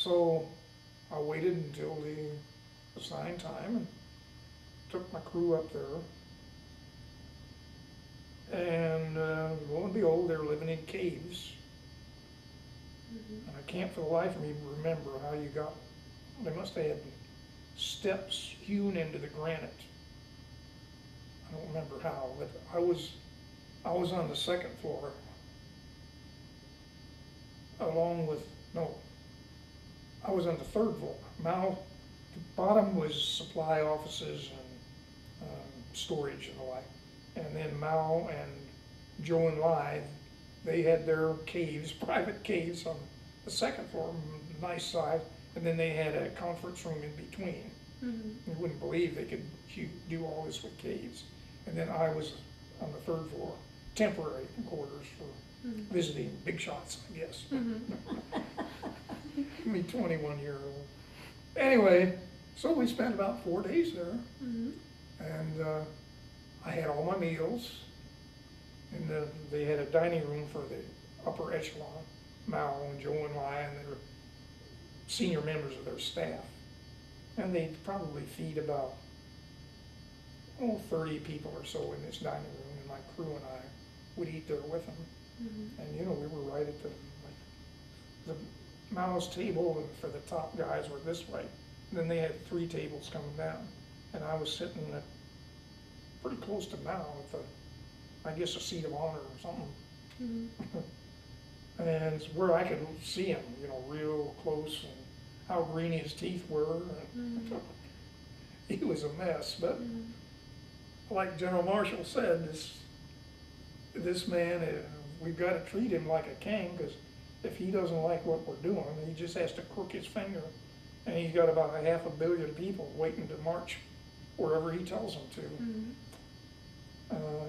So I waited until the assigned time and took my crew up there. And lo and behold, they're living in caves. And I can't for the life of me remember how you got, they must have had steps hewn into the granite. I don't remember how, but I was on the second floor, along with, no, I was on the third floor. Mao, the bottom was supply offices and storage and the like. And then Mao and Joe and Lai, they had their caves, private caves on the second floor, nice size, and then they had a conference room in between. You wouldn't believe they could do all this with caves. And then I was on the third floor, temporary quarters for visiting big shots, I guess. Me 21-year-old. Anyway, so we spent about 4 days there, and I had all my meals, and they had a dining room for the upper echelon, Mao and Joe and Lai, and their senior members of their staff. And they'd probably feed about 30 people or so in this dining room, and my crew and I would eat there with them. And you know, we were right at the Mao's table, and for the top guys were this way. And then they had 3 tables coming down, and I was sitting at pretty close to Mao with I guess a seat of honor or something. And it's where I could see him, you know, real close, and how green his teeth were. He was a mess, but like General Marshall said, this man, we've got to treat him like a king, because if he doesn't like what we're doing, he just has to crook his finger, and he's got about 500 million people waiting to march wherever he tells them to.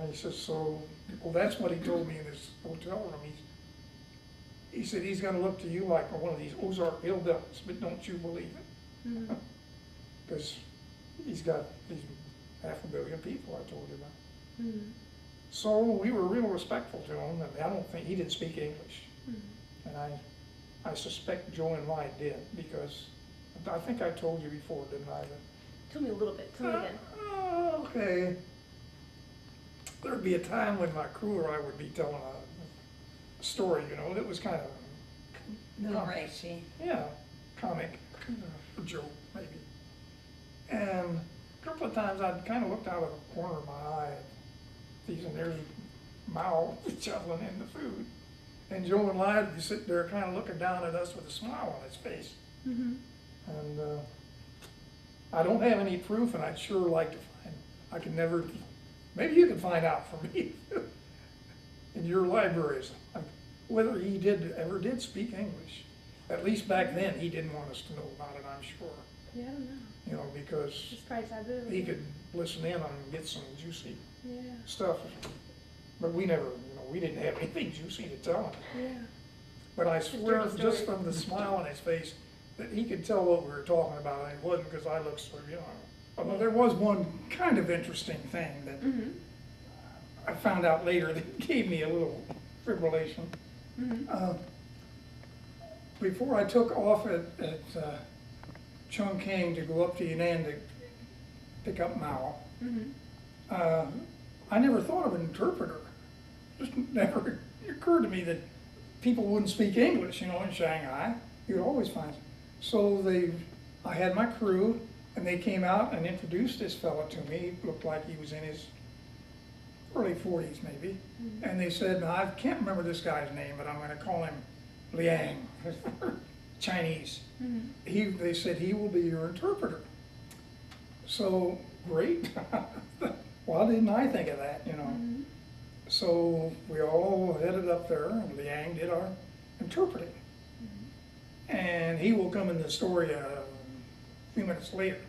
He says, so, well, that's what he told me in his hotel room. He said he's going to look to you like one of these Ozark hillbillies, but don't you believe it. Because he's got these 500 million people I told you about. So we were real respectful to him, and I don't think he didn't speak English. And I suspect Joe and Lai did, because I think I told you before, didn't I? Tell me a little bit. Tell me again. Okay. There'd be a time when my crew or I would be telling a story, you know, that was kind of racy. Yeah, comic, a joke maybe. And a couple of times I'd kind of looked out of the corner of my eye at these, and there's Mao shoveling in the food. And Joe and Lai would be sitting there kind of looking down at us with a smile on his face. And I don't have any proof, and I'd sure like to find, I can never, maybe you can find out for me in your libraries, whether he ever did speak English. At least back then, he didn't want us to know about it, I'm sure. Yeah, I don't know. You know, because It's probably taboo. he could listen in on and get some juicy Yeah. stuff. But we never, you know, we didn't have anything juicy to tell him. Yeah. But I swear, dirty just story. from the smile on his face, that he could tell what we were talking about, and it wasn't because I looked so, you know. Although there was one kind of interesting thing that I found out later that gave me a little fibrillation. Before I took off at Chungking to go up to Yenan to pick up Mao, I never thought of an interpreter. Just never occurred to me that people wouldn't speak English, you know, in Shanghai. You'd always find. So I had my crew, and they came out and introduced this fella to me. He looked like he was in his early 40s maybe. And they said, now I can't remember this guy's name, but I'm going to call him Liang, Chinese. They said he will be your interpreter. So great. Why didn't I think of that, you know? So we all headed up there, and Liang did our interpreting. And he will come in the story a few minutes later.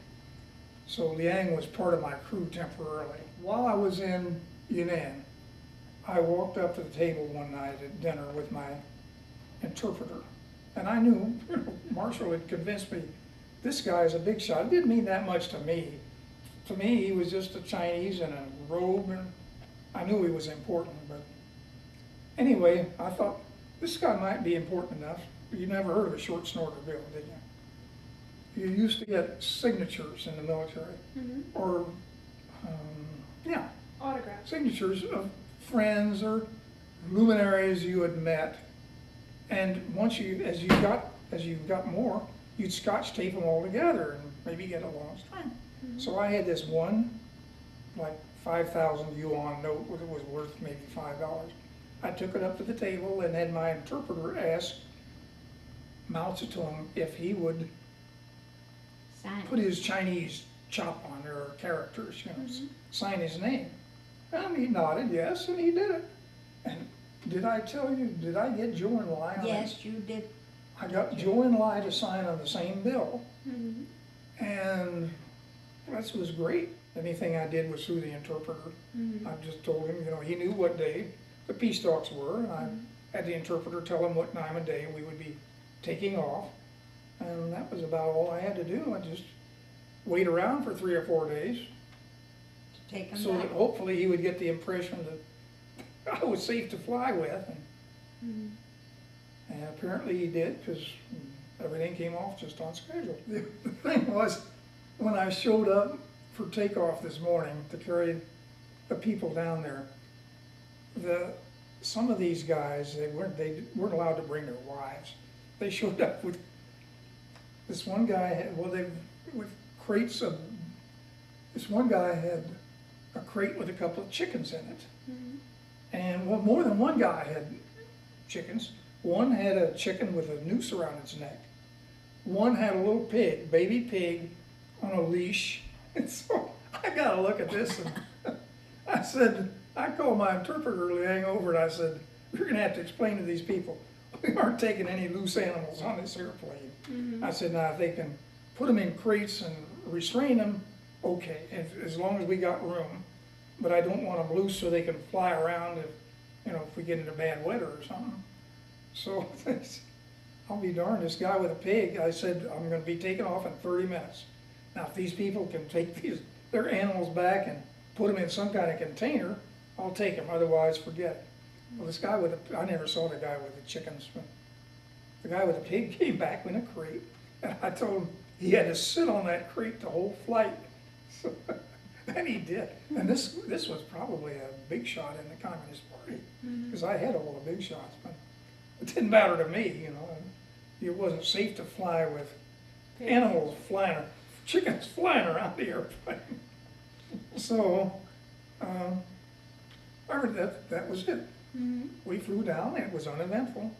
So Liang was part of my crew temporarily. While I was in Yenan, I walked up to the table one night at dinner with my interpreter. And I knew, Marshall had convinced me, this guy's a big shot. It didn't mean that much to me. To me, he was just a Chinese in a robe, and I knew he was important. But anyway, I thought, this guy might be important enough. you never heard of a short snorter bill, did you? You used to get signatures in the military, or, yeah, Autographs. signatures of friends or luminaries you had met. And once you, as you got more, you'd scotch tape them all together and maybe get a long string. So I had this one, like 5,000 yuan note, it was worth maybe $5. I took it up to the table and had my interpreter ask Mao Tze-Tung if he would put his Chinese chop on there, or characters, you know, sign his name. And he nodded yes, and he did it. And did I tell you, did I get Joe and Lai on Yes, this? you did. I got Joe and Lai to sign on the same bill. And that was great. Anything I did was through the interpreter. I just told him, you know, he knew what day the peace talks were, and I had the interpreter tell him what time of day we would be taking off. And that was about all I had to do. I just wait around for 3 or 4 days Take them so back. that hopefully he would get the impression that I was safe to fly with. And apparently he did, because everything came off just on schedule. The thing was, when I showed up for takeoff this morning to carry the people down there, some of these guys, they weren't allowed to bring their wives. They showed up with, this one guy had, with crates of, this one guy had a crate with a couple of chickens in it. And well, more than one guy had chickens. One had a chicken with a noose around its neck. One had a little pig, baby pig, on a leash. And so I got to look at this, and I said, I called my interpreter Liang over, and I said, you're going to have to explain to these people, we aren't taking any loose animals on this airplane. I said, now if they can put them in crates and restrain them, okay, as long as we got room. But I don't want them loose so they can fly around if, you know, if we get into bad weather or something. So I'll be darned, this guy with a pig, I said, I'm going to be taking off in 30 minutes. Now, if these people can take their animals back and put them in some kind of container, I'll take them, otherwise forget it. Well, this guy I never saw the guy with the chickens, but the guy with the pig came back in a crate, and I told him he had to sit on that crate the whole flight. So, and he did. And this was probably a big shot in the Communist Party, because I had all the big shots, but it didn't matter to me, you know. It wasn't safe to fly with animals flying, chickens flying around the airplane. So, that was it. We flew down, and it was uneventful.